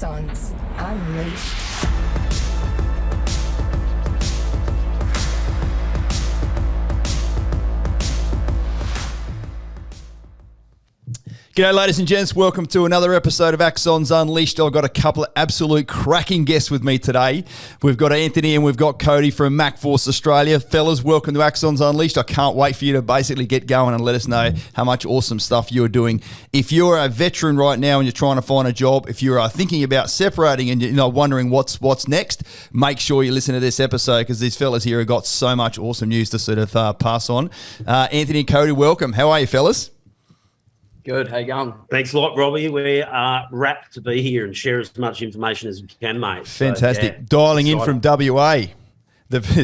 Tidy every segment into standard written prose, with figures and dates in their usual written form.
Axons Unleashed. G'day ladies and gents, welcome to another episode of Axons Unleashed. I've got a couple of absolute cracking guests with me today. We've got Anthony and we've got Cody from Macforce Australia. Fellas, welcome to Axons Unleashed. I can't wait for you to basically get going and let us know how much awesome stuff you're doing. If you're a veteran right now and you're trying to find a job, if you're thinking about separating and you're wondering what's next, make sure you listen to this episode because these fellas here have got so much awesome news to sort of pass on. Anthony and Cody, welcome. How are you, fellas? Good. How you going? Thanks a lot, Robbie. We are rapt to be here and share as much information as we can, mate. Fantastic. So, yeah, dialing in from WA.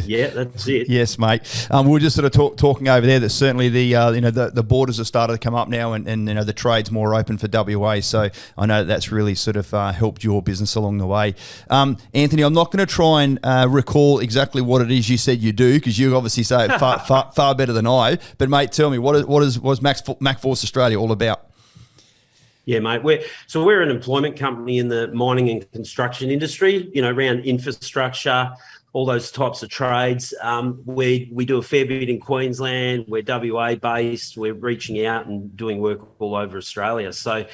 Yeah, that's it. Yes, mate. We were just sort of talking over there that certainly the borders have started to come up now, and the trade's more open for WA. So I know that's really sort of helped your business along the way. Anthony, I'm not going to try and recall exactly what it is you said you do because you obviously say it far better than I. But mate, tell me what's Macforce Australia all about? Yeah, mate. We're an employment company in the mining and construction industry. Around infrastructure, all those types of trades. We do a fair bit in Queensland. We're WA based. We're reaching out and doing work all over Australia. So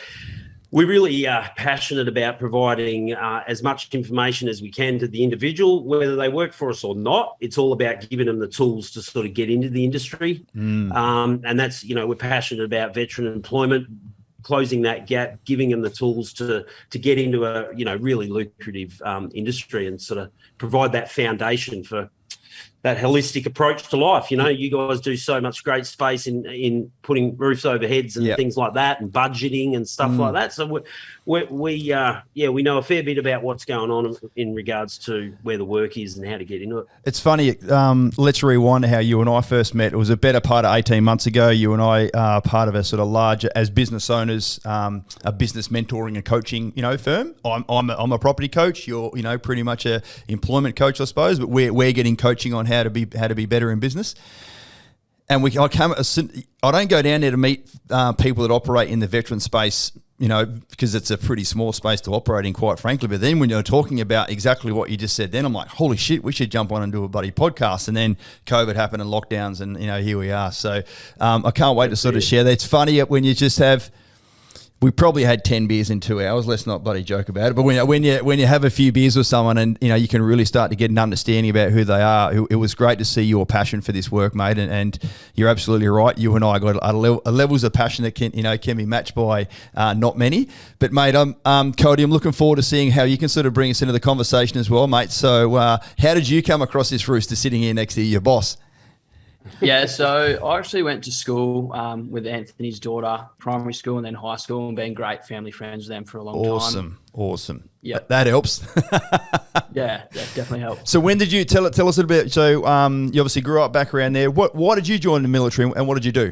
we're really passionate about providing as much information as we can to the individual, whether they work for us or not. It's all about giving them the tools to sort of get into the industry. And that's, we're passionate about veteran employment, closing that gap, giving them the tools to get into a really lucrative industry and sort of provide that foundation for that holistic approach to life. You guys do so much great space in putting roofs over heads and things like that, and budgeting and stuff like that. So we know a fair bit about what's going on in regards to where the work is and how to get into it. It's funny. Let's rewind to how you and I first met. It was a better part of 18 months ago. You and I are part of a sort of larger, as business owners, a business mentoring and coaching, firm. I'm a property coach. You're, pretty much a employment coach, I suppose. But we're getting coaching on how to be better in business. And I don't go down there to meet people that operate in the veteran space, because it's a pretty small space to operate in, quite frankly. But then when you're talking about exactly what you just said, then I'm like, holy shit, we should jump on and do a buddy podcast. And then COVID happened and lockdowns, and here we are. So I can't wait to sort of share that. It's funny when you just have. We probably had 10 beers in 2 hours. Let's not bloody joke about it. But when you have a few beers with someone and, you can really start to get an understanding about who they are, it was great to see your passion for this work, mate. And you're absolutely right. You and I got a levels of passion that can be matched by not many. But, mate, Cody, I'm looking forward to seeing how you can sort of bring us into the conversation as well, mate. So how did you come across this rooster sitting here next to your boss? Yeah, so I actually went to school with Anthony's daughter, primary school and then high school, and been great family friends with them for a long time. Awesome. Yeah, that helps. Yeah, that definitely helps. So when did you tell us a little bit? So you obviously grew up back around there. Why did you join the military and what did you do?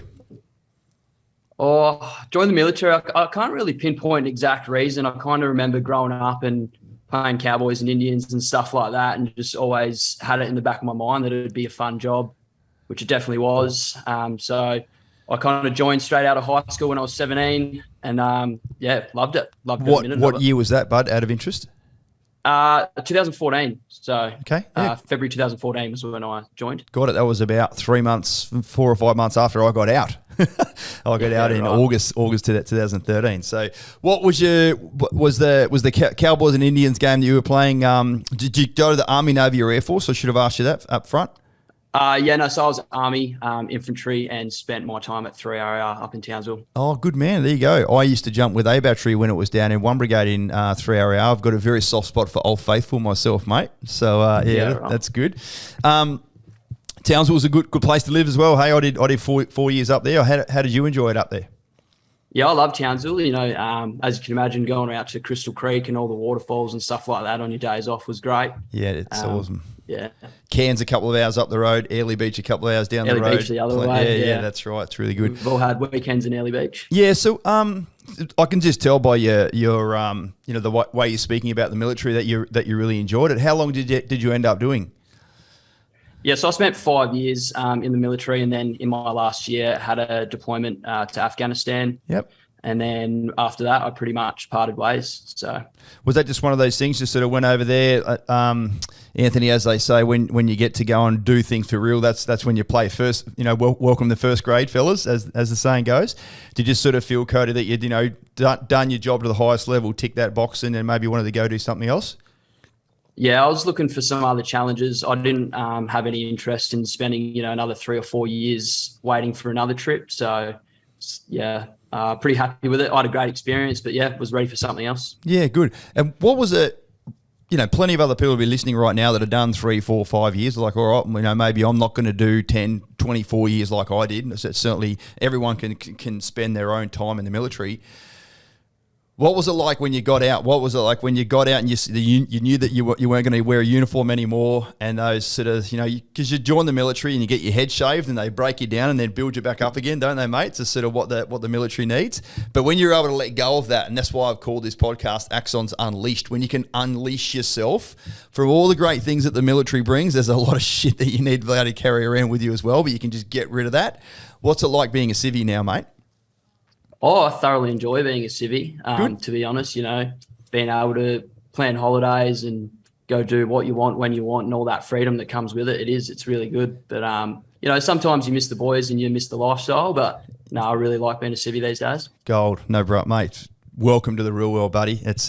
Joined the military. I can't really pinpoint an exact reason. I kind of remember growing up and playing Cowboys and Indians and stuff like that, and just always had it in the back of my mind that it would be a fun job, which it definitely was. So I kind of joined straight out of high school when I was 17 and, loved it. What year was that, bud, out of interest? 2014. So okay, yeah. February 2014 was when I joined. Got it. That was about 4 or 5 months after I got out. I got out in August 2013. So what was the Cowboys and Indians game that you were playing? Did you go to the Army, Navy or Air Force? I should have asked you that up front. So I was Army, Infantry, and spent my time at 3RR up in Townsville. Oh, good man. There you go. I used to jump with A Battery when it was down in 1 Brigade in 3RR. I've got a very soft spot for Old Faithful myself, mate. So, right. That's good. Townsville was a good place to live as well. Hey, I did 4 years up there. How did you enjoy it up there? Yeah, I love Townsville. As you can imagine, going out to Crystal Creek and all the waterfalls and stuff like that on your days off was great. Yeah, it's awesome. Yeah. Cairns a couple of hours up the road, Airlie Beach a couple of hours down the road. Airlie Beach the other way. Yeah, that's right. It's really good. We've all had weekends in Airlie Beach. Yeah, so I can just tell by your the way you're speaking about the military that you really enjoyed it. How long did you end up doing? Yeah, so I spent 5 years in the military, and then in my last year had a deployment to Afghanistan. Yep. And then after that, I pretty much parted ways. So was that just one of those things? Just sort of went over there, Anthony, as they say, when you get to go and do things for real, that's when you play first. Welcome to first grade, fellas, as the saying goes. Did you sort of feel, Cody, that you'd done your job to the highest level, tick that box, and then maybe wanted to go do something else? Yeah, I was looking for some other challenges. I didn't have any interest in spending, another 3 or 4 years waiting for another trip. So, yeah, pretty happy with it. I had a great experience, but yeah, was ready for something else. Yeah, good. And what was it? Plenty of other people will be listening right now that have done 3, 4, 5 years. Like, all right, maybe I'm not going to do 10, 24 years like I did. Certainly everyone can spend their own time in the military. What was it like when you got out? What was it like when you got out and you knew that you weren't going to wear a uniform anymore, and those sort of, because you join the military and you get your head shaved and they break you down and then build you back up again, don't they, mate? It's sort of what the military needs. But when you're able to let go of that, and that's why I've called this podcast Axons Unleashed, when you can unleash yourself from all the great things that the military brings, there's a lot of shit that you need to be able to carry around with you as well, but you can just get rid of that. What's it like being a civvy now, mate? Oh, I thoroughly enjoy being a civvy, to be honest, being able to plan holidays and go do what you want when you want and all that freedom that comes with it. It's really good. But, sometimes you miss the boys and you miss the lifestyle, but no, I really like being a civvy these days. Gold. No, bro, mate. Welcome to the real world, buddy. It's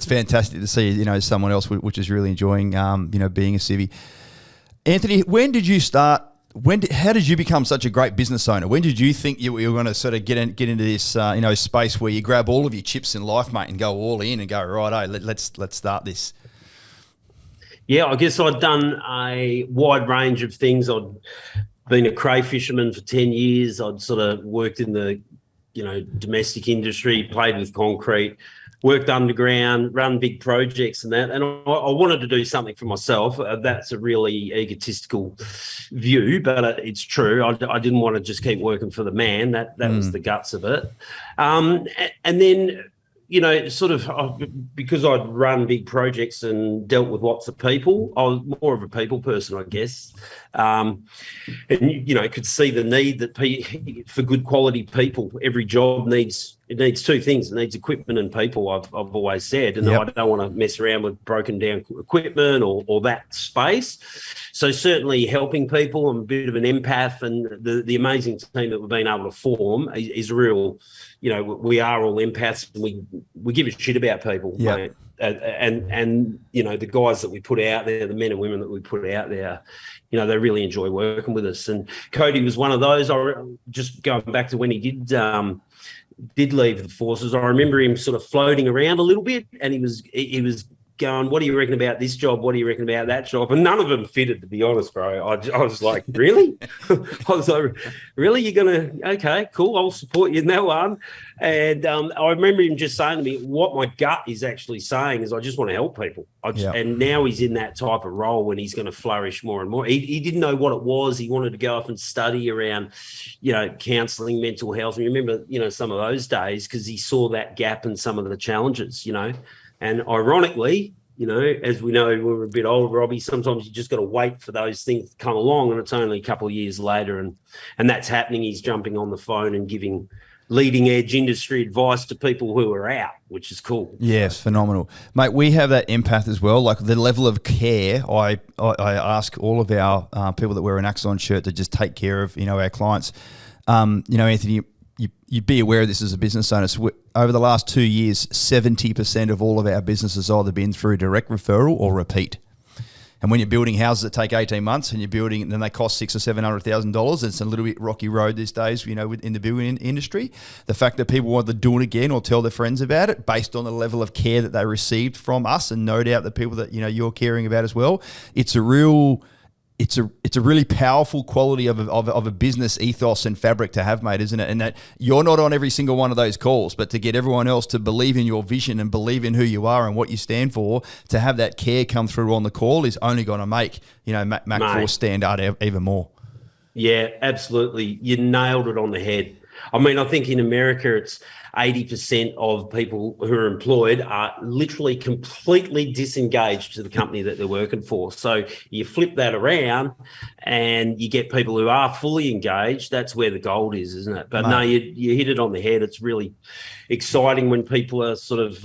fantastic to see, someone else which is really enjoying, being a civvy. Anthony, when did you start? How did you become such a great business owner? When did you think you were going to sort of get into this, space where you grab all of your chips in life, mate, and go all in and go, right, let's start this? Yeah, I guess I'd done a wide range of things. I'd been a cray fisherman for 10 years. I'd sort of worked in the, domestic industry, played with concrete, worked underground, run big projects and that. And I wanted to do something for myself. That's a really egotistical view, but it's true. I didn't want to just keep working for the man. That was the guts of it. And then, because I'd run big projects and dealt with lots of people, I was more of a people person, I guess. And, could see the need that for good quality people. Every job needs two things. It needs equipment and people, I've always said. And I don't want to mess around with broken down equipment or that space. So certainly helping people, I'm a bit of an empath, and the amazing team that we've been able to form is real. We are all empaths, and we give a shit about people, mate. And the guys that we put out there, the men and women that we put out there, they really enjoy working with us. And Cody was one of those. Just going back to when he did leave the forces, I remember him sort of floating around a little bit, and he was going, what do you reckon about this job? What do you reckon about that job? And none of them fitted, to be honest, bro. I was like, really? I was like, really? You're going to, okay, cool. I'll support you in that one. And I remember him just saying to me, what my gut is actually saying is I just want to help people. And now he's in that type of role when he's going to flourish more and more. He didn't know what it was. He wanted to go off and study around, counselling, mental health. And you remember, some of those days, because he saw that gap and some of the challenges, And ironically, as we know, when we're a bit older, Robbie, sometimes you just got to wait for those things to come along, and it's only a couple of years later, and that's happening. He's jumping on the phone and giving leading edge industry advice to people who are out, which is cool. Yes, phenomenal. Mate, we have that empath as well. Like the level of care, I ask all of our people that wear an Axon shirt to just take care of, our clients. Anthony, you'd be aware of this as a business owner. So over the last 2 years, 70% of all of our business has either been through direct referral or repeat. And when you're building houses that take 18 months and you're building, and then they cost $600,000 or $700,000, it's a little bit rocky road these days, in the building industry. The fact that people want to do it again or tell their friends about it based on the level of care that they received from us, and no doubt the people that, you're caring about as well. It's a really powerful quality of a business ethos and fabric to have, mate, isn't it? And that you're not on every single one of those calls, but to get everyone else to believe in your vision and believe in who you are and what you stand for, to have that care come through on the call is only going to make, Macforce stand out even more. Yeah, absolutely. You nailed it on the head. I mean, I think in America it's 80% of people who are employed are literally completely disengaged to the company that they're working for. So you flip that around and you get people who are fully engaged. That's where the gold is, isn't it? But Mate. no, you hit it on the head. It's really exciting when people are sort of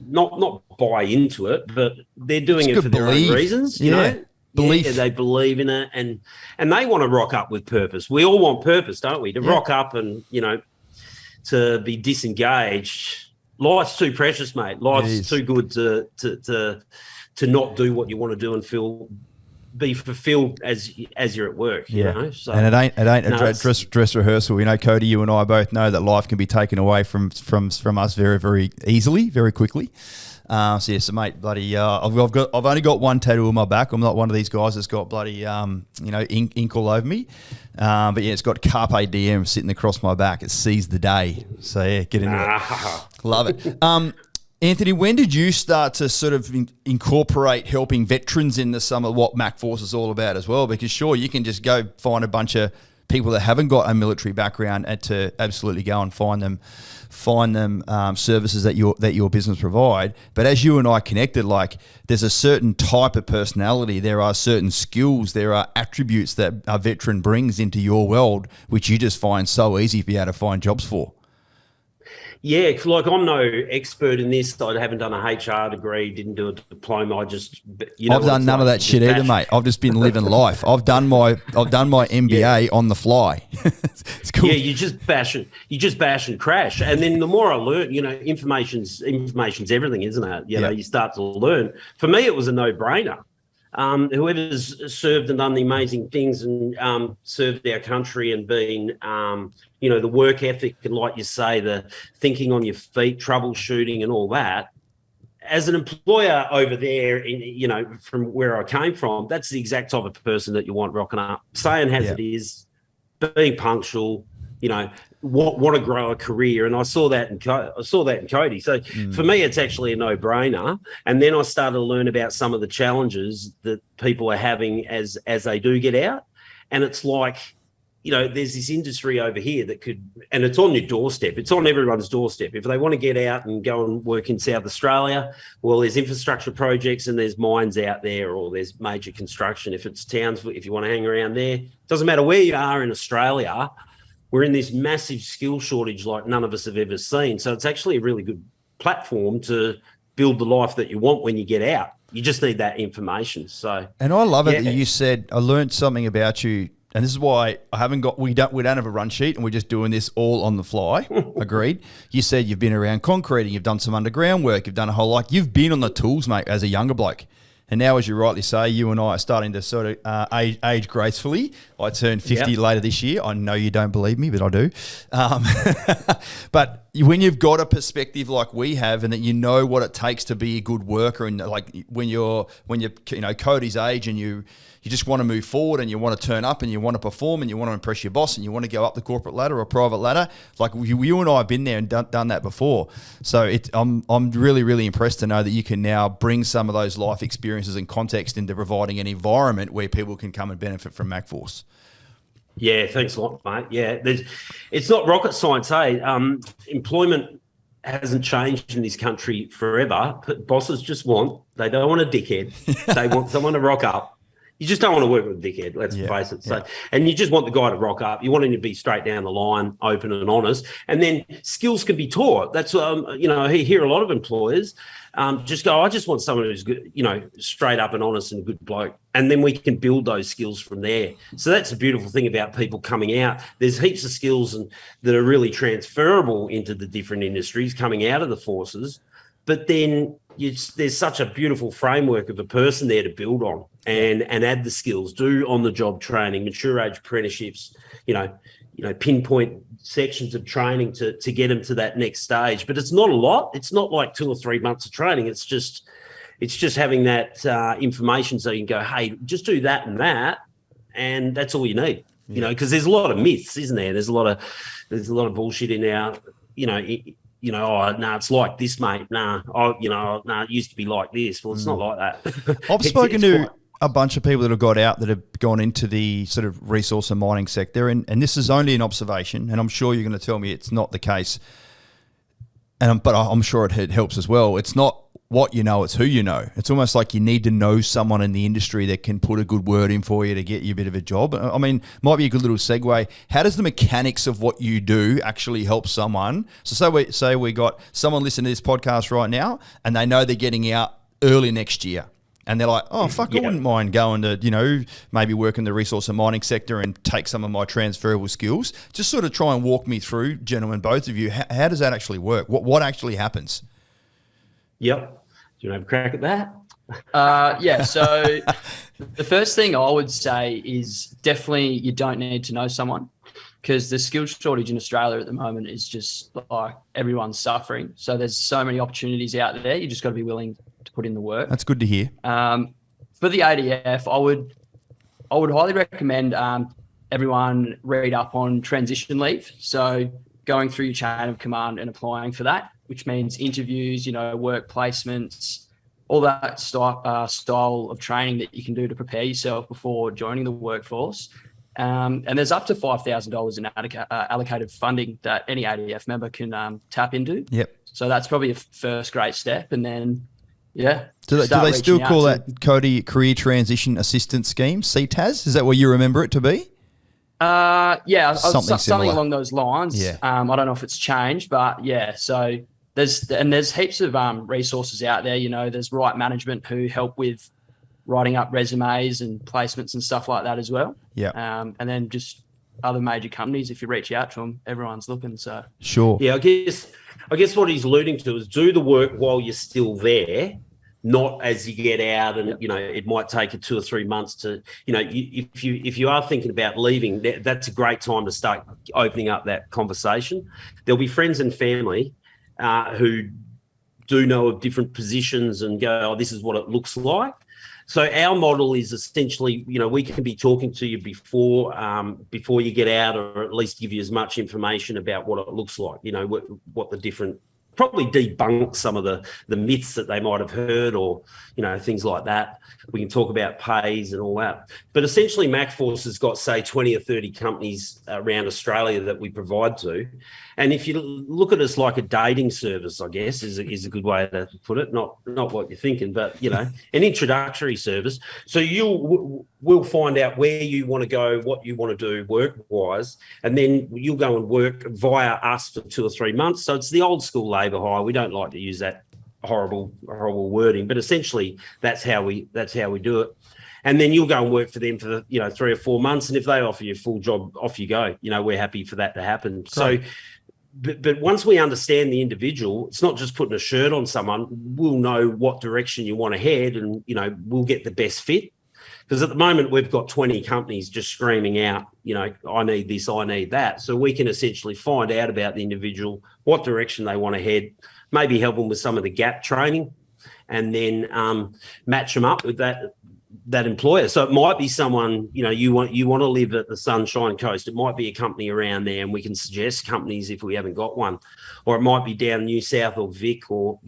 not buy into it, but they're doing it for their own reasons, you know? Belief. Yeah, they believe in it, and they want to rock up with purpose. We all want purpose, don't we? To rock up and, you know, to be disengaged. Life's too precious, mate. Life's too good to not do what you want to do and be fulfilled as you're at work. You know? So, and it ain't a dress rehearsal. You know, Cody, you and I both know that life can be taken away from us very, very easily, very quickly. So mate, bloody, I've only got one tattoo on my back. I'm not one of these guys that's got bloody, ink all over me. But yeah, it's got Carpe Diem sitting across my back. It sees the day. So yeah, get into it. Love it. Anthony, when did you start to sort of incorporate helping veterans into some of what Macforce is all about as well? Because sure, you can just go find a bunch of people that haven't got a military background and to absolutely go and find them services that your business provide. But as you and I connected, like there's a certain type of personality, there are certain skills, there are attributes that a veteran brings into your world, which you just find so easy to be able to find jobs for. Yeah, like I'm no expert in this. I haven't done a HR degree, didn't do a diploma. I've done none of that shit either, mate. I've just been living life. I've done my MBA on the fly. It's cool. Yeah, you just bash and crash. And then the more I learn, you know, information's everything, isn't it? You know, you start to learn. For me, it was a no-brainer. Whoever's served and done the amazing things and served our country and been, the work ethic and, like you say, the thinking on your feet, troubleshooting and all that, as an employer over there, from where I came from, that's the exact type of person that you want rocking up, saying as it is, being punctual, want to grow a career. And I saw that in Cody. So for me, it's actually a no-brainer. And then I started to learn about some of the challenges that people are having as they do get out. And it's like, there's this industry over here that could, and it's on your doorstep. It's on everyone's doorstep. If they want to get out and go and work in South Australia, well, there's infrastructure projects and there's mines out there, or there's major construction. If it's towns, if you want to hang around there, doesn't matter where you are in Australia, we're in this massive skill shortage like none of us have ever seen. So it's actually a really good platform to build the life that you want when you get out. You just need that information. So, and I love it that you said, I learned something about you. And this is why we don't have a run sheet and we're just doing this all on the fly. Agreed. You said you've been around concreting, you've done some underground work, you've done a whole lot. You've been on the tools, mate, as a younger bloke. And now, as you rightly say, you and I are starting to sort of age gracefully. I turn 50 later this year. I know you don't believe me, but I do. But when you've got a perspective like we have, and that you know what it takes to be a good worker, and like when you're Cody's age, and you just want to move forward, and you want to turn up, and you want to perform, and you want to impress your boss, and you want to go up the corporate ladder or private ladder, like you and I have been there and done that before. So I'm really, really impressed to know that you can now bring some of those life experiences and context into providing an environment where people can come and benefit from Macforce. Yeah, thanks a lot, mate. Yeah, it's not rocket science, hey? Employment hasn't changed in this country forever. But bosses they don't want a dickhead. They want someone to rock up. You just don't want to work with a dickhead, let's face it. So, and you just want the guy to rock up. You want him to be straight down the line, open and honest. And then skills can be taught. That's, I hear a lot of employers just go, I just want someone who's good, straight up and honest and a good bloke. And then we can build those skills from there. So that's the beautiful thing about people coming out. There's heaps of skills that are really transferable into the different industries coming out of the forces. But then there's such a beautiful framework of a person there to build on and add the skills, do on-the-job training, mature age apprenticeships, pinpoint sections of training to get them to that next stage. But it's not a lot. It's not like 2 or 3 months of training. It's just having that information so you can go, hey, just do that and that, and that's all you need. Because there's a lot of myths, isn't there? There's a lot of bullshit in our, it's like this, mate. It used to be like this. Well, it's not like that. I've spoken to a bunch of people that have got out that have gone into the sort of resource and mining sector, and this is only an observation, and I'm sure you're going to tell me it's not the case. but I'm sure it helps as well. It's not what you know, it's who you know. It's almost like you need to know someone in the industry that can put a good word in for you to get you a bit of a job. I mean, might be a good little segue. How does the mechanics of what you do actually help someone? So say we got someone listening to this podcast right now and they know they're getting out early next year. And they're like, oh, fuck, I wouldn't mind going to, maybe work in the resource and mining sector and take some of my transferable skills. Just sort of try and walk me through, gentlemen, both of you. How does that actually work? What actually happens? Yep. Do you want to have a crack at that? Yeah. So the first thing I would say is definitely you don't need to know someone, because the skill shortage in Australia at the moment is just like everyone's suffering. So there's so many opportunities out there. You just got to be willing to put in the work. That's good to hear. For the ADF, I would highly recommend everyone read up on transition leave. So going through your chain of command and applying for that, which means interviews, work placements, all that style of training that you can do to prepare yourself before joining the workforce. And there's up to $5,000 in allocated funding that any ADF member can tap into. Yep. So that's probably a first great step. And then, yeah. Do they still call that Cody Career Transition Assistance Scheme, CTAS? Is that what you remember it to be? Yeah, something along those lines. Yeah. I don't know if it's changed, but yeah. So there's heaps of resources out there. There's Right Management who help with writing up resumes and placements and stuff like that as well. Yeah. And then just other major companies, if you reach out to them, everyone's looking. So sure. Yeah, I guess what he's alluding to is do the work while you're still there, not as you get out. And it might take you 2 or 3 months to, if you are thinking about leaving, that's a great time to start opening up that conversation. There'll be friends and family who do know of different positions and go, oh, this is what it looks like. So our model is essentially, we can be talking to you before you get out, or at least give you as much information about what it looks like, what the different, probably debunk some of the myths that they might have heard, or, things like that. We can talk about pays and all that. But essentially Macforce has got, say, 20 or 30 companies around Australia that we provide to. And if you look at us like a dating service, I guess, is a good way to put it. Not what you're thinking, but, an introductory service. So we'll find out where you want to go, what you want to do work-wise, and then you'll go and work via us for 2 or 3 months. So it's the old school labour hire. We don't like to use that horrible wording, but essentially that's how we do it. And then you'll go and work for them for 3 or 4 months, and if they offer you a full job, off you go. We're happy for that to happen. Great. So but once we understand the individual, it's not just putting a shirt on someone. We'll know what direction you want to head, and we'll get the best fit. Because at the moment we've got 20 companies just screaming out, I need this, I need that. So we can essentially find out about the individual, what direction they want to head, maybe help them with some of the gap training, and then match them up with that employer. So it might be someone, you want to live at the Sunshine Coast. It might be a company around there, and we can suggest companies if we haven't got one. Or it might be down New South or Vic or,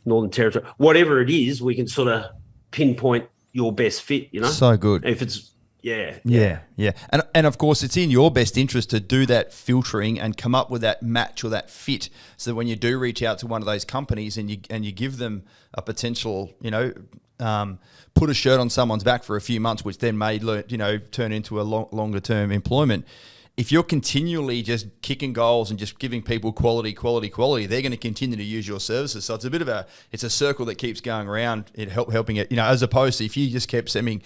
Northern Territory. Whatever it is, we can sort of pinpoint your best fit, So good. If it's, yeah. And of course, it's in your best interest to do that filtering and come up with that match or that fit, so that when you do reach out to one of those companies and you give them a potential, put a shirt on someone's back for a few months, which then may turn into a longer term employment. If you're continually just kicking goals and just giving people quality, they're going to continue to use your services. So it's it's a circle that keeps going around. Helping it, as opposed to if you just kept sending,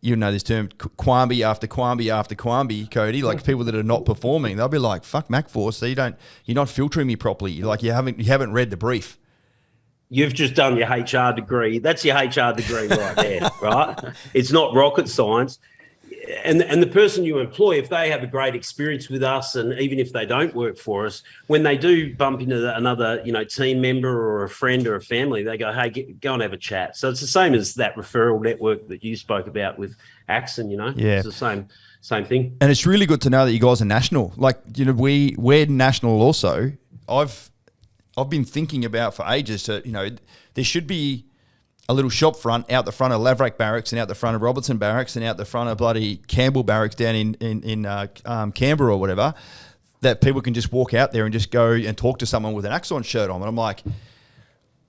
this term, Quambi after Quambi, Cody, like people that are not performing, they'll be like, fuck Macforce, so you're not filtering me properly. Like you haven't read the brief. You've just done your HR degree. That's your HR degree right there, right? It's not rocket science. And the person you employ, if they have a great experience with us, and even if they don't work for us, when they do bump into another, team member or a friend or a family, they go, hey, go and have a chat. So it's the same as that referral network that you spoke about with Axon, Yeah. It's the same thing. And it's really good to know that you guys are national. Like, we're national also. I've been thinking about for ages there should be a little shop front out the front of Laverack Barracks and out the front of Robertson Barracks and out the front of bloody Campbell Barracks down in Canberra or whatever, that people can just walk out there and just go and talk to someone with an Axon shirt on. And I'm like,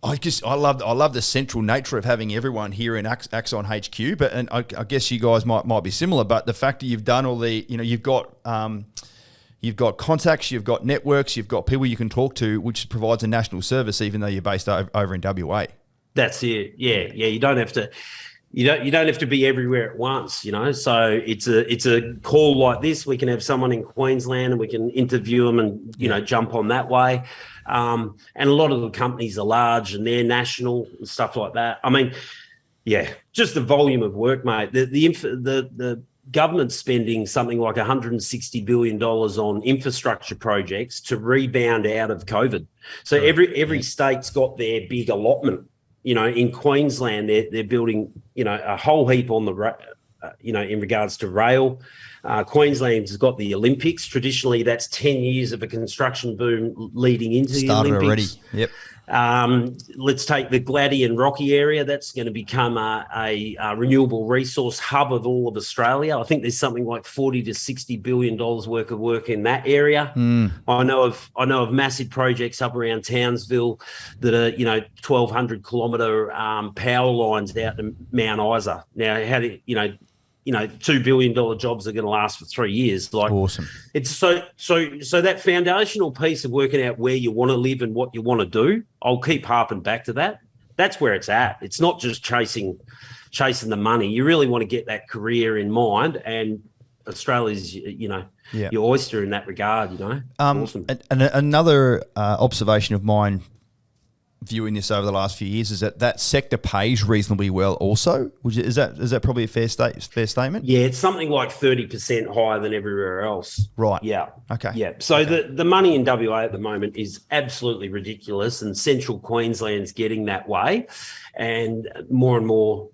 I love the central nature of having everyone here in Axon HQ. But and I guess you guys might be similar. But the fact that you've done all the, you've got contacts, you've got networks, you've got people you can talk to, which provides a national service, even though you're based over in WA. That's it. Yeah. You don't have to. You don't have to be everywhere at once, So it's a call like this. We can have someone in Queensland and we can interview them and jump on that way. And a lot of the companies are large and they're national and stuff like that. I mean, yeah, just the volume of work, mate. The government's spending something like $160 billion on infrastructure projects to rebound out of COVID. So every state's got their big allotment. In Queensland, they're building, a whole heap on the, in regards to rail. Queensland's got the Olympics. Traditionally, that's 10 years of a construction boom leading into the Olympics. Started already. Yep. Let's take the Gladdy and Rocky area. That's going to become a renewable resource hub of all of Australia. I think there's something like $40 to $60 billion worth of work in that area. I know of massive projects up around Townsville that are 1,200 kilometre power lines out to Mount Isa. Now, how do $2 billion jobs are going to last for 3 years. Like, awesome. It's so that foundational piece of working out where you want to live and what you want to do, I'll keep harping back to that. That's where it's at. It's not just chasing the money. You really want to get that career in mind, and Australia's, your oyster in that regard, Awesome. And another observation of mine viewing this over the last few years is that sector pays reasonably well also. Is that probably a fair statement? Yeah, it's something like 30% higher than everywhere else. Right. Yeah. Okay. Yeah. So the money in WA at the moment is absolutely ridiculous, and central Queensland's getting that way, and more.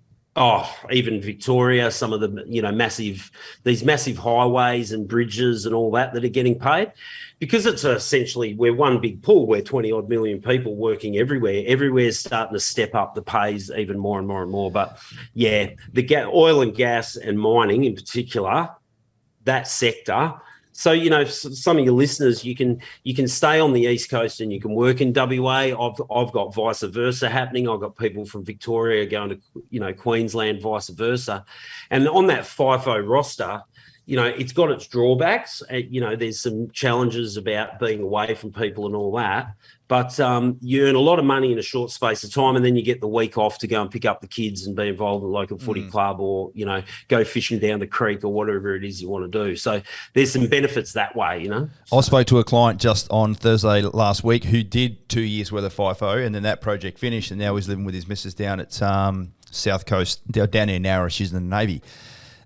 Even Victoria, some of the massive highways and bridges and all that are getting paid, because it's essentially, we're one big pool. We're 20 odd million people working everywhere. Everywhere's starting to step up the pays even more and more and more. But yeah, the oil and gas and mining in particular, that sector. So, some of your listeners, you can stay on the East Coast and you can work in WA. I've got vice versa happening. I've got people from Victoria going to, Queensland, vice versa. And on that FIFO roster, it's got its drawbacks. There's some challenges about being away from people and all that. But you earn a lot of money in a short space of time, and then you get the week off to go and pick up the kids and be involved in a local footy club, or, go fishing down the creek, or whatever it is you want to do. So there's some benefits that way, I spoke to a client just on Thursday last week who did 2 years worth of FIFO, and then that project finished, and now he's living with his missus down at South Coast, down near Nowra. She's in the Navy.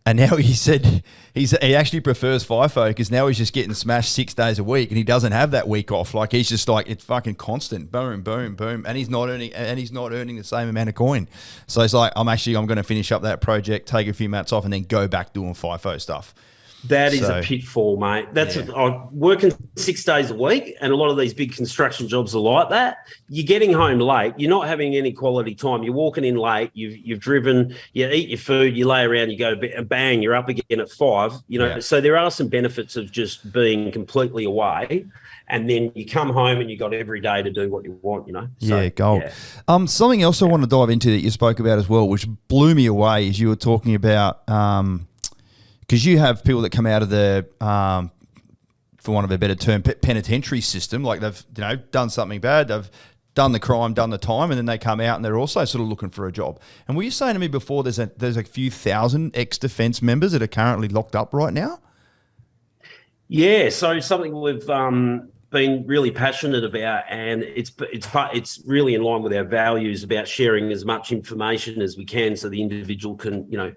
And now he said he actually prefers FIFO because now he's just getting smashed 6 days a week, and he doesn't have that week off. Like, he's just like, it's fucking constant, boom, boom, boom, and he's not earning the same amount of coin. So he's like, I'm going to finish up that project, take a few months off, and then go back doing FIFO stuff. That is a pitfall, mate. I'm working 6 days a week, and a lot of these big construction jobs are like that. You're getting home late. You're not having any quality time. You're walking in late. You've driven. You eat your food. You lay around. You go to bed, and bang, you're up again at 5. So there are some benefits of just being completely away, and then you come home and you got every day to do what you want. So, gold. Yeah. Something else I want to dive into that you spoke about as well, which blew me away, is you were talking about. Because you have people that come out of the, for want of a better term, penitentiary system, like they've done something bad, they've done the crime, done the time, and then they come out and they're also sort of looking for a job. And were you saying to me before there's a few thousand ex-defence members that are currently locked up right now? Yeah, so something we've been really passionate about, and it's really in line with our values about sharing as much information as we can so the individual can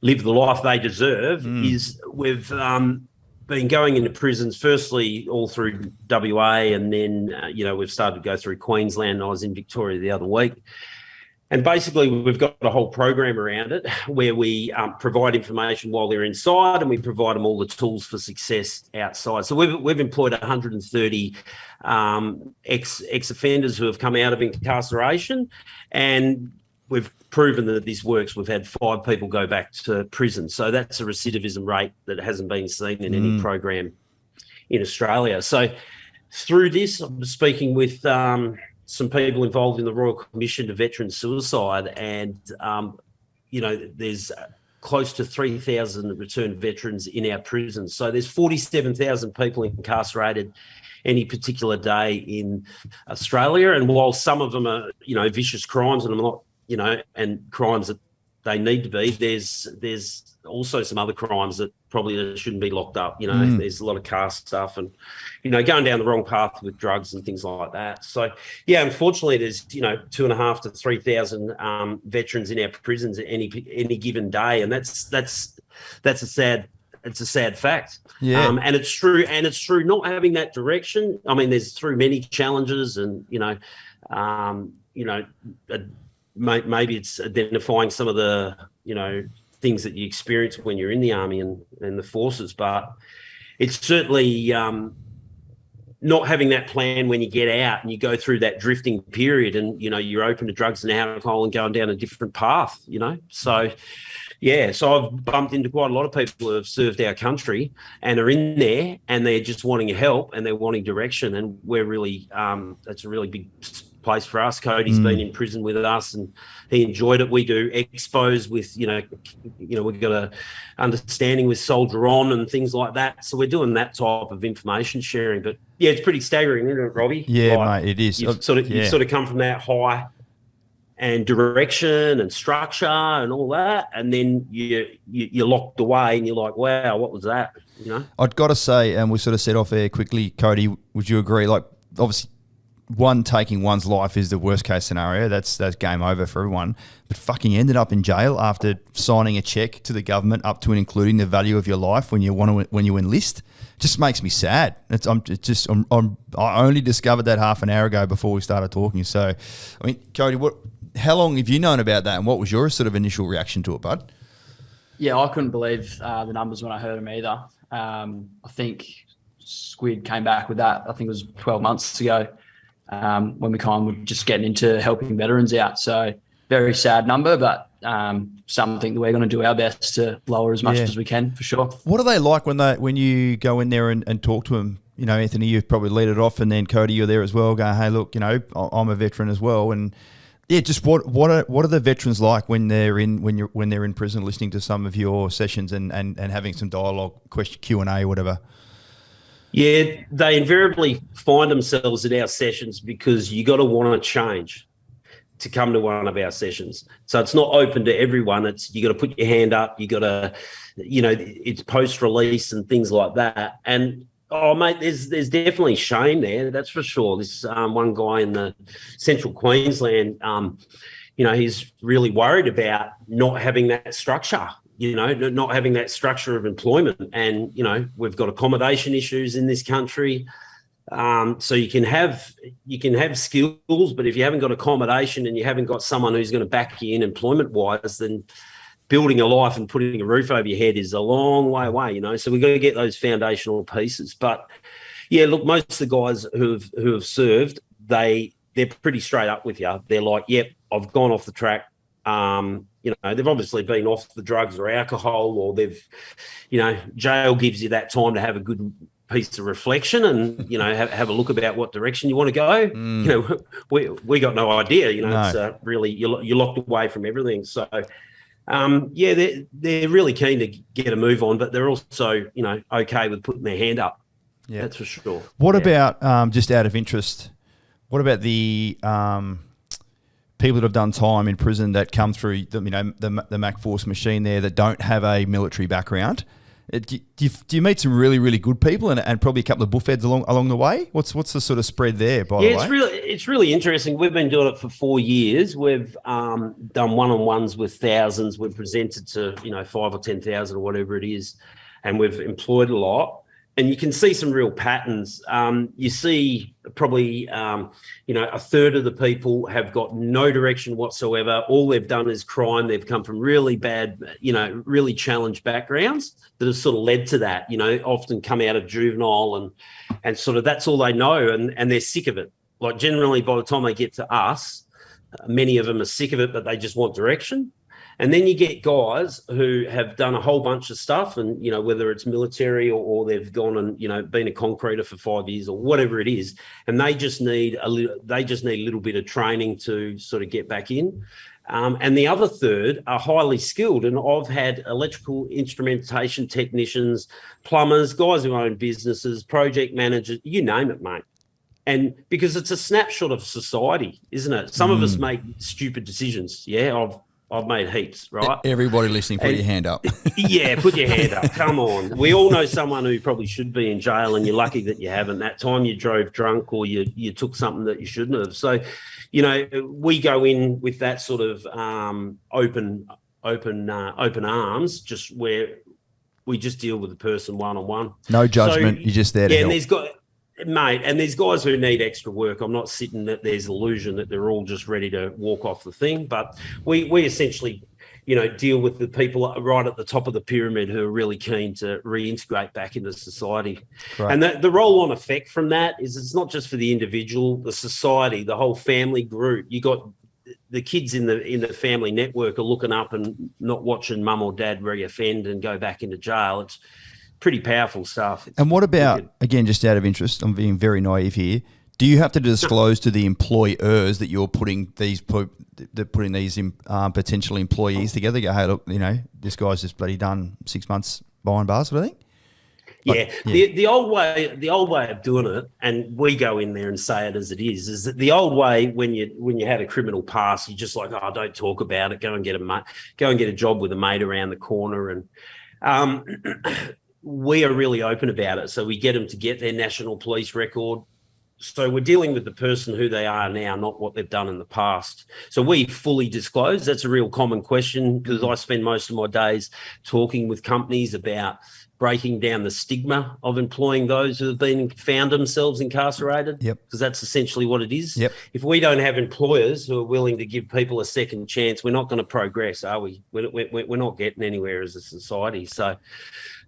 live the life they deserve. Is we've been going into prisons, firstly all through WA, and then we've started to go through Queensland. I was in Victoria the other week, and basically we've got a whole program around it where we provide information while they're inside, and we provide them all the tools for success outside. So we've employed 130 ex-offenders who have come out of incarceration, and we've proven that this works. We've had 5 people go back to prison. So that's a recidivism rate that hasn't been seen in any program in Australia. So through this, I'm speaking with some people involved in the Royal Commission to Veteran Suicide, and there's close to 3,000 returned veterans in our prisons. So there's 47,000 people incarcerated any particular day in Australia. And while some of them are, vicious crimes, and I'm not, and crimes that they need to be, there's also some other crimes that probably shouldn't be locked up. There's a lot of caste stuff and, going down the wrong path with drugs and things like that. So, yeah, unfortunately, there's, 2,500 to 3,000 veterans in our prisons at any given day. And that's a sad fact. Yeah. And it's true not having that direction. I mean, there's through many challenges and, maybe it's identifying some of the, things that you experience when you're in the army and the forces, but it's certainly not having that plan when you get out and you go through that drifting period and, you're open to drugs and alcohol and going down a different path, So, yeah, so I've bumped into quite a lot of people who have served our country and are in there and they're just wanting help and they're wanting direction. And we're really, that's a really big place for us. Cody's been in prison with us and he enjoyed it. We do expos with, we've got a understanding with Soldier On and things like that. So we're doing that type of information sharing. But yeah, it's pretty staggering, isn't it, Robbie? Yeah, mate, it is. You've sort of come from that high and direction and structure and all that, and then you're locked away and you're like, wow, what was that? I've got to say, and we sort of said off air quickly, Cody, would you agree? Like, obviously, taking one's life is the worst case scenario. That's game over for everyone. But fucking ended up in jail after signing a check to the government up to and including the value of your life when you enlist. Just makes me sad. I only discovered that half an hour ago before we started talking. So, I mean, Cody, how long have you known about that, and what was your sort of initial reaction to it, bud? Yeah, I couldn't believe the numbers when I heard them either. I think Squid came back with that. I think it was 12 months ago. When we kind of were just getting into helping veterans out. So very sad number, but something that we're going to do our best to lower as much as we can, for sure. What are they like when you go in there and talk to them? Anthony, you've probably led it off, and then Cody, you're there as well, going, hey, look, I'm a veteran as well. And yeah, just what are the veterans like when they're in prison, listening to some of your sessions and having some dialogue, question, Q&A, whatever? Yeah, they invariably find themselves at our sessions because you got to want to change to come to one of our sessions. So it's not open to everyone. You got to put your hand up. You got to, it's post-release and things like that. And oh, mate, there's definitely shame there. That's for sure. This one guy in the central Queensland, he's really worried about not having that structure. Not having that structure of employment. And, we've got accommodation issues in this country. So you can have skills, but if you haven't got accommodation and you haven't got someone who's going to back you in employment-wise, then building a life and putting a roof over your head is a long way away, So we've got to get those foundational pieces. But, yeah, look, most of the guys who have served, they're pretty straight up with you. They're like, yep, I've gone off the track. They've obviously been off the drugs or alcohol, or jail gives you that time to have a good piece of reflection and, have a look about what direction you want to go. We got no idea, no. It's really, you're locked away from everything. So, they're really keen to get a move on, but they're also, okay with putting their hand up. Yeah, that's for sure. What about, just out of interest, what about the people that have done time in prison that come through the Macforce machine there that don't have a military background? Do you meet some really, really good people and probably a couple of buffheads along the way? What's the sort of spread there, by the way? It's really interesting. We've been doing it for 4 years. We've done one-on-ones with thousands. We've presented to 5 or 10,000 or whatever it is, and we've employed a lot. And you can see some real patterns. You see probably, a third of the people have got no direction whatsoever. All they've done is crime. They've come from really bad, really challenged backgrounds that have sort of led to that, often come out of juvenile and sort of that's all they know. And they're sick of it. Like generally by the time they get to us, many of them are sick of it, but they just want direction. And then you get guys who have done a whole bunch of stuff, and whether it's military or they've gone and been a concreter for 5 years or whatever it is, and they just need a little bit of training to sort of get back in. And the other third are highly skilled, and I've had electrical instrumentation technicians, plumbers, guys who own businesses, project managers, you name it, mate. And because it's a snapshot of society, isn't it? Some of us make stupid decisions. Yeah, I've made heaps, right? Everybody listening, put your hand up. Yeah, put your hand up. Come on. We all know someone who probably should be in jail, and you're lucky that you haven't. That time you drove drunk or you took something that you shouldn't have. So, we go in with that sort of open arms, just where we just deal with the person one-on-one. No judgment. You're just there to help. And there's guys who need extra work. I'm not sitting that there's illusion that they're all just ready to walk off the thing, but we essentially, deal with the people right at the top of the pyramid who are really keen to reintegrate back into society. Right. And the roll-on effect from that is it's not just for the individual, the society, the whole family group. You got the kids in the family network are looking up and not watching mum or dad reoffend and go back into jail. It's pretty powerful stuff. And what about, again, just out of interest, I'm being very naive here, do you have to disclose to the employers that you're putting these potential employees together? Go, hey, look, this guy's just bloody done 6 months behind bars, sort of thing? The old way of doing it, and we go in there and say it as it is that the old way when you had a criminal past, you just like, oh, don't talk about it, go and get a job with a mate around the corner. And we are really open about it. So we get them to get their national police record. So we're dealing with the person who they are now, not what they've done in the past. So we fully disclose. That's a real common question, because I spend most of my days talking with companies about breaking down the stigma of employing those who have found themselves incarcerated. Yep. Because that's essentially what it is. Yep. If we don't have employers who are willing to give people a second chance, we're not going to progress, are we? We're not getting anywhere as a society. So,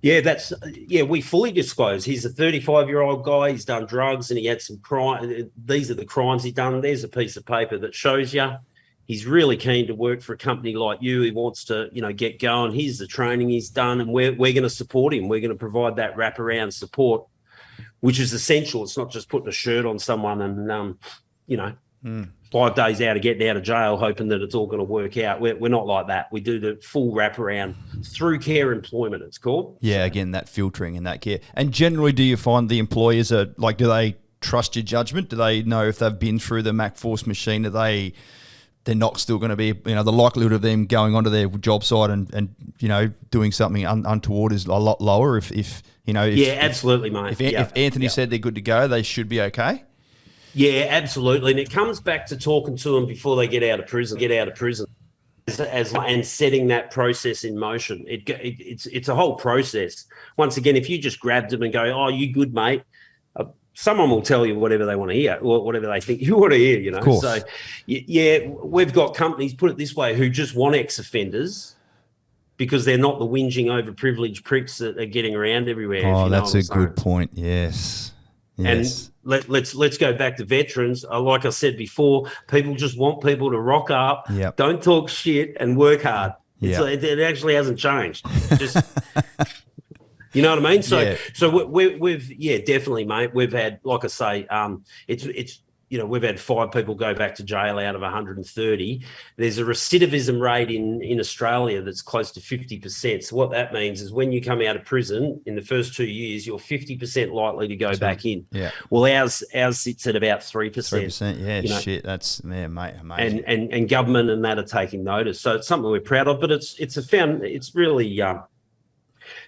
we fully disclose. He's a 35-year-old guy. He's done drugs and he had some crime. These are the crimes he's done. There's a piece of paper that shows you. He's really keen to work for a company like you. He wants to, get going. Here's the training he's done, and we're going to support him. We're going to provide that wraparound support, which is essential. It's not just putting a shirt on someone and, 5 days out of getting out of jail, hoping that it's all going to work out. We're not like that. We do the full wraparound through care employment, it's called. Yeah, again, that filtering and that care. And generally, do you find the employers do they trust your judgment? Do they know if they've been through the Macforce machine? They're not still going to be, the likelihood of them going onto their job site and doing something untoward is a lot lower. If absolutely, mate. If Anthony said they're good to go, they should be okay. Yeah, absolutely. And it comes back to talking to them before they get out of prison, and setting that process in motion. It's a whole process. Once again, if you just grabbed them and go, oh, you good, mate, someone will tell you whatever they want to hear or whatever they think you want to hear, Of course. So, we've got companies, put it this way, who just want ex-offenders because they're not the whinging overprivileged pricks that are getting around everywhere. Oh, that's a good point. Yes. And let's go back to veterans. Like I said before, people just want people to rock up, don't talk shit, and work hard. Yep. It actually hasn't changed. Just you know what I mean? So we've definitely, mate. We've had, like I say, it's we've had 5 people go back to jail out of 130. There's a recidivism rate in Australia that's close to 50%. So what that means is when you come out of prison in the first 2 years, you're 50% likely to go back in. Yeah. Well, ours sits at about 3%. 3%, yeah, shit. That's, mate, amazing. And government and that are taking notice. So it's something we're proud of, but it's really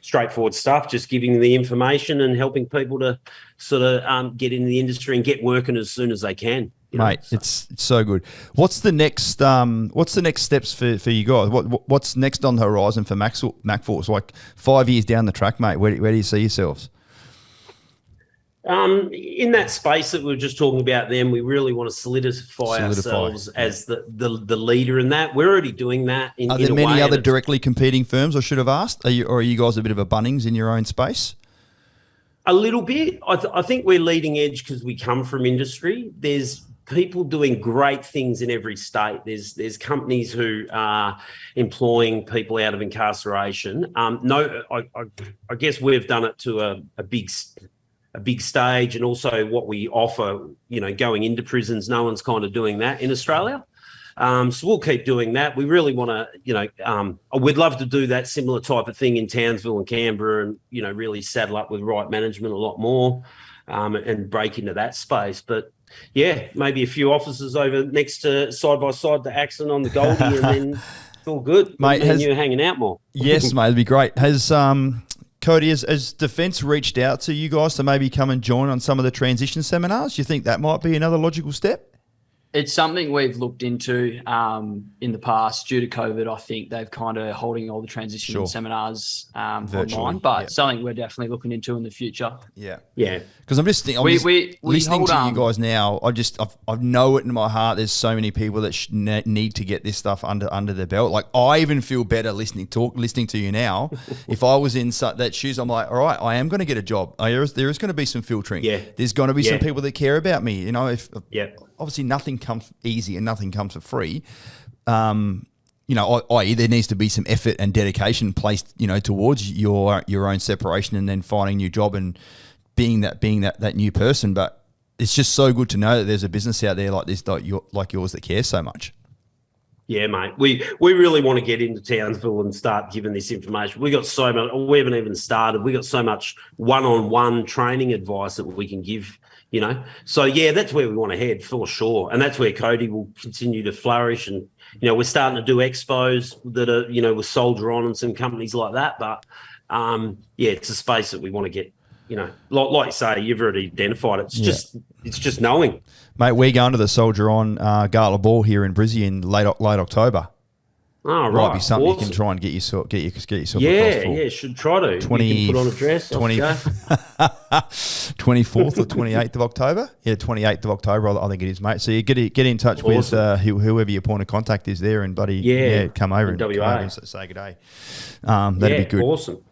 straightforward stuff, just giving the information and helping people to sort of get into the industry and get working as soon as they can. Mate, it's so good. What's the next steps for you guys? What's next on the horizon for Macforce? Like 5 years down the track, mate, where do you see yourselves? In that space that we were just talking about then, we really want to solidify ourselves as the leader in that. We're already doing that. Are there many other directly competing firms, I should have asked? Are you guys a bit of a Bunnings in your own space? A little bit. I think we're leading edge because we come from industry. There's people doing great things in every state. There's companies who are employing people out of incarceration. I guess we've done it to a big stage, and also what we offer, going into prisons. No one's kind of doing that in Australia. So we'll keep doing that. We really want to, we'd love to do that similar type of thing in Townsville and Canberra, and, really saddle up with right management a lot more, and break into that space. But yeah, maybe a few officers over next to side by side to Axon on the Goldie, and then it's all good. Mate, and you're hanging out more. Yes, mate, it'd be great. Has Cody, has Defence reached out to you guys to maybe come and join on some of the transition seminars? Do you think that might be another logical step? It's something we've looked into in the past. Due to COVID, I think they've kind of holding all the transition seminars online, but something we're definitely looking into in the future. Yeah. Yeah. Because I'm just thinking, listening to you guys now, I know it in my heart. There's so many people that need to get this stuff under their belt. Like, I even feel better listening to you now. If I was in that shoes, I'm like, all right, I am going to get a job. There is going to be some filtering. Yeah. There's going to be some people that care about me. Yeah. Obviously, nothing comes easy and nothing comes for free. I.e., there needs to be some effort and dedication placed, towards your own separation, and then finding a new job and being that new person. But it's just so good to know that there's a business out there like this, like yours, that cares so much. Yeah, mate. We really want to get into Townsville and start giving this information. We got so much. We haven't even started. We got so much one-on-one training advice that we can give. So yeah, that's where we want to head for sure, and that's where Cody will continue to flourish. And we're starting to do expos that are with Soldier On and some companies like that. But it's a space that we want to get. Like you say, you've already identified it. It's just knowing. Mate, we're going to the Soldier On Gala Ball here in Brisbane in late October. Oh, right. Might be something awesome. you can try and get yourself across for. Yeah, should try to. 20, you can put on a dress. 24th or 28th of October. Yeah, 28th of October, I think it is, mate. So you get in touch with whoever your point of contact is there, and buddy, come over and say good day. That'd be good. Awesome.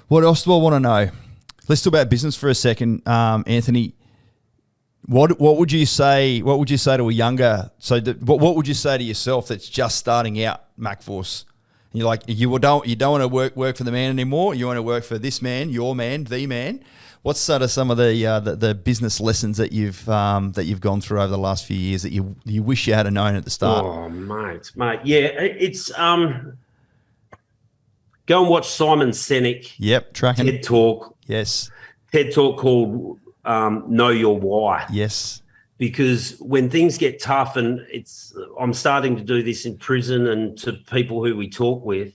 What else do I want to know? Let's talk about business for a second, Anthony. What would you say? What would you say to a younger? What would you say to yourself that's just starting out Macforce? And you're like, you don't want to work for the man anymore. You want to work for this man, your man, the man. What's sort of some of the business lessons that you've gone through over the last few years that you wish you had known at the start? Oh, mate, yeah, it's go and watch Simon Sinek. Yep, tracking TED Talk. Yes, TED Talk called Know Your Why. Yes. Because when things get tough, and I'm starting to do this in prison and to people who we talk with,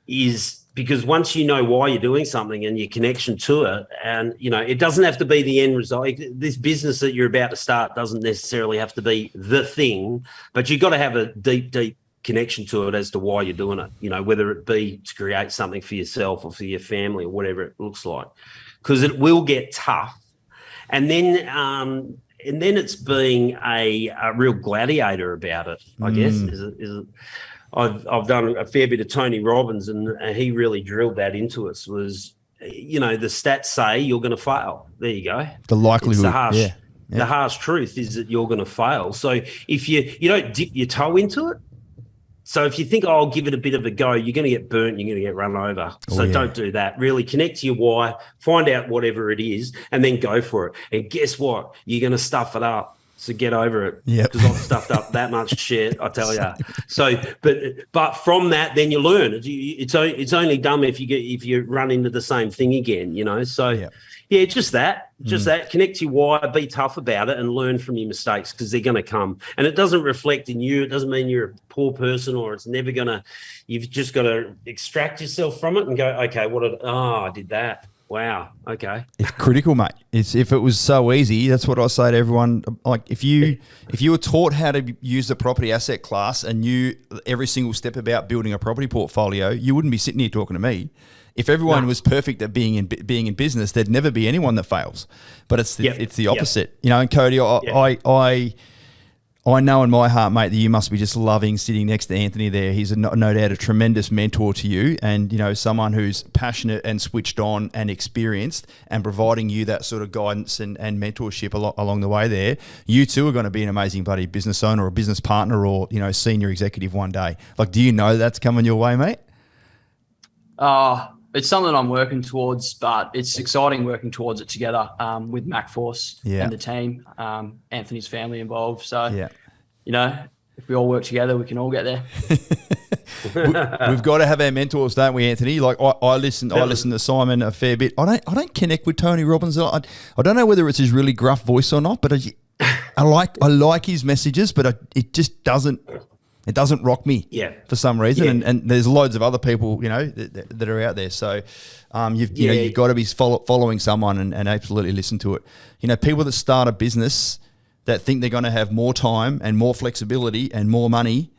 is because once you know why you're doing something and your connection to it, and it doesn't have to be the end result. This business that you're about to start doesn't necessarily have to be the thing, but you've got to have a deep connection to it as to why you're doing it. Whether it be to create something for yourself or for your family or whatever it looks like, because it will get tough. And then it's being a real gladiator about it, I guess. I've done a fair bit of Tony Robbins, and he really drilled that into us. Was the stats say you're going to fail. There you go. The likelihood. The harsh truth is that you're going to fail. So if you don't dip your toe into it. So if you think, I'll give it a bit of a go, you're going to get burnt, you're going to get run over. So don't do that. Really connect to your why, find out whatever it is, and then go for it. And guess what? You're going to stuff it up. So get over it. Yeah. Because I've stuffed up that much shit, I tell you. So, but from that, then you learn. It's only dumb if you run into the same thing again, So just that. Connect to your why, be tough about it, and learn from your mistakes, because they're going to come. And it doesn't reflect in you. It doesn't mean you're a poor person, or it's never going to. You've just got to extract yourself from it and go, okay, I did that. Wow. Okay. It's critical, mate. If it was so easy, that's what I say to everyone. Like, if you were taught how to use the property asset class and knew every single step about building a property portfolio, you wouldn't be sitting here talking to me. If everyone was perfect at being in business, there'd never be anyone that fails. But it's the opposite, And Cody, I know in my heart, mate, that you must be just loving sitting next to Anthony there. He's no doubt a tremendous mentor to you, and someone who's passionate and switched on and experienced, and providing you that sort of guidance and mentorship along the way there. You too are going to be an amazing bloody business owner or business partner or senior executive one day. Like, do you know that's coming your way, mate? It's something I'm working towards, but it's exciting working towards it together with Macforce and the team, Anthony's family involved. So, if we all work together, we can all get there. We've got to have our mentors, don't we, Anthony? Like I listen to Simon a fair bit. I don't connect with Tony Robbins. I don't know whether it's his really gruff voice or not, but I like his messages, but it just doesn't. It doesn't rock me for some reason. Yeah. And there's loads of other people, that are out there. So you've got to be following someone and absolutely listen to it. People that start a business that think they're going to have more time and more flexibility and more money,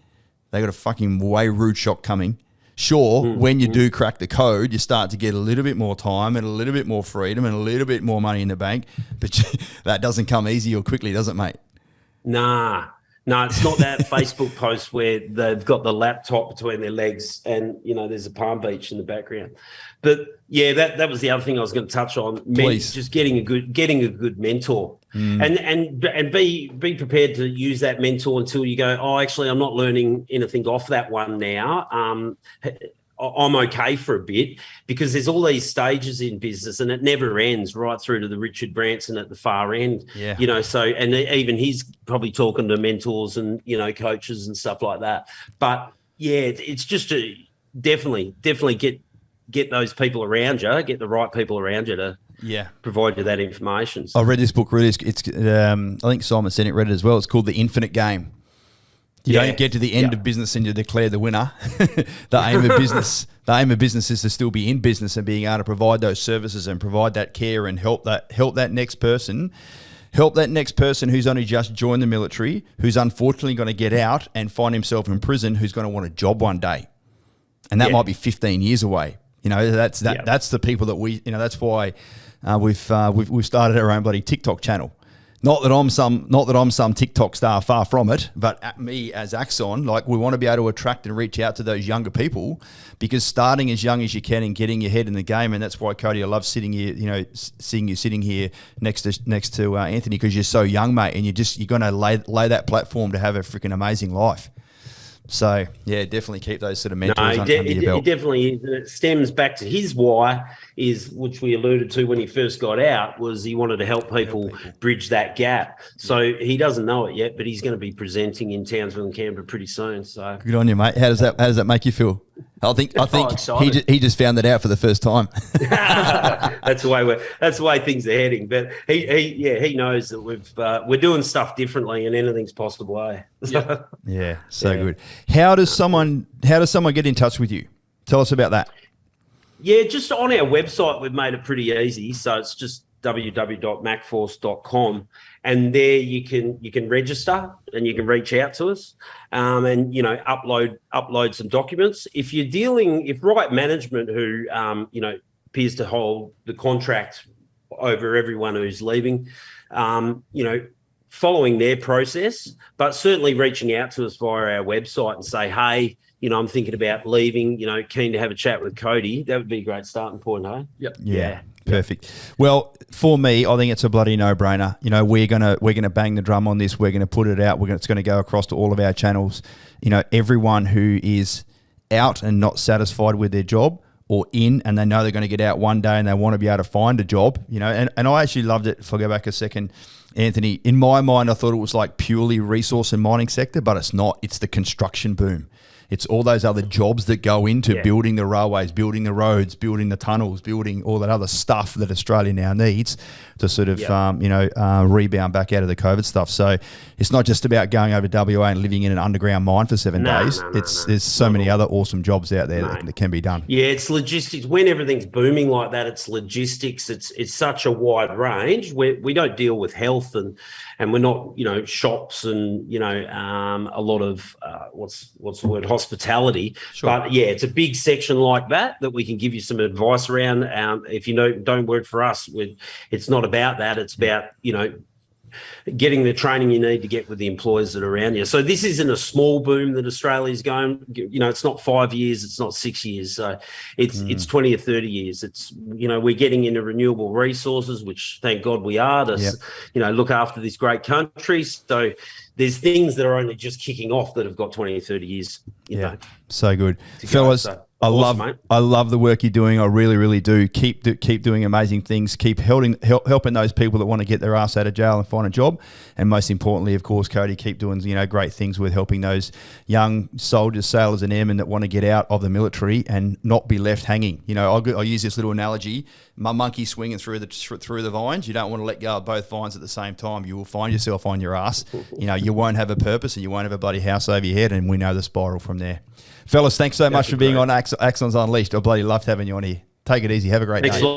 they got a fucking way rude shock coming. Sure, when you do crack the code, you start to get a little bit more time and a little bit more freedom and a little bit more money in the bank. But that doesn't come easy or quickly, does it, mate? Nah. No, it's not that Facebook post where they've got the laptop between their legs and, there's a Palm Beach in the background. But yeah, that was the other thing I was going to touch on. Just getting a good mentor and be prepared to use that mentor until you go, oh, actually, I'm not learning anything off that one now. I'm okay for a bit, because there's all these stages in business and it never ends, right through to the Richard Branson at the far end. Yeah. So, and even he's probably talking to mentors and, coaches and stuff like that. But yeah, it's just to definitely get those people around you, get the right people around you to provide you that information. So. I read this book, really. It's I think Simon Sinek read it as well. It's called The Infinite Game. You don't get to the end of business and you declare the winner. The aim of business is to still be in business and being able to provide those services and provide that care and help that next person who's only just joined the military, who's unfortunately going to get out and find himself in prison, who's going to want a job one day, and that might be 15 years away. That's the people that we. That's why we've started our own bloody TikTok channel. Not that I'm some TikTok star, far from it, but me as Axon, like, we want to be able to attract and reach out to those younger people, because starting as young as you can and getting your head in the game, and that's why, Cody, I love sitting here, seeing you sitting here next to Anthony, because you're so young, mate, and you're going to lay that platform to have a freaking amazing life. So yeah, definitely keep those sort of mentors under your belt. It definitely is. And it stems back to his why, which we alluded to when he first got out, was he wanted to help people bridge that gap. So he doesn't know it yet, but he's going to be presenting in Townsville and Canberra pretty soon. So good on you, mate. How does that make you feel? I think he just found that out for the first time. That's the way things are heading. But he knows that we're doing stuff differently, and anything's possible. Yeah, good. How does someone get in touch with you? Tell us about that. Yeah, just on our website, we've made it pretty easy. So it's just www.macforce.com, and there you can register and you can reach out to us, and upload some documents. If Right Management, who appears to hold the contract over everyone who's leaving, following their process, but certainly reaching out to us via our website and say, hey, I'm thinking about leaving, keen to have a chat with Cody. That would be a great starting point, hey? Yep. Yeah. Perfect. Well, for me, I think it's a bloody no-brainer. We're gonna bang the drum on this. We're gonna put it out. It's gonna go across to all of our channels. Everyone who is out and not satisfied with their job, or in and they know they're going to get out one day and they want to be able to find a job. And I actually loved it. If I go back a second, Anthony, in my mind, I thought it was like purely resource and mining sector, but it's not. It's the construction boom. It's all those other jobs that go into building the railways, building the roads, building the tunnels, building all that other stuff that Australia now needs to sort of, rebound back out of the COVID stuff. So it's not just about going over to WA and living in an underground mine for 7 days. There's so many other awesome jobs out there that can be done. Yeah, it's logistics. When everything's booming like that, it's logistics. It's such a wide range. We don't deal with health and we're not, shops and, a lot of, what's the word, hospitality. Sure. But yeah, it's a big section like that we can give you some advice around. If don't work for us, it's not about that. It's about, getting the training you need to get with the employers that are around you. So this isn't a small boom that Australia's going. It's not 5 years, it's not 6 years. So it's 20 or 30 years. It's, we're getting into renewable resources, which thank God we are to, look after this great country. So there's things that are only just kicking off that have got 20 or 30 years. You know, so good. to go. Fellas, So, I awesome, love the work you're doing. I really, really do. Keep doing amazing things. Keep helping those people that want to get their ass out of jail and find a job. And most importantly, of course, Cody, keep doing great things with helping those young soldiers, sailors, and airmen that want to get out of the military and not be left hanging. I'll use this little analogy: my monkey swinging through the vines. You don't want to let go of both vines at the same time. You will find yourself on your ass. You won't have a purpose, and you won't have a bloody house over your head. And we know the spiral from there. Fellas, thanks so much for being on Axons Unleashed. I bloody loved having you on here. Take it easy. Have a great day. Thanks a lot.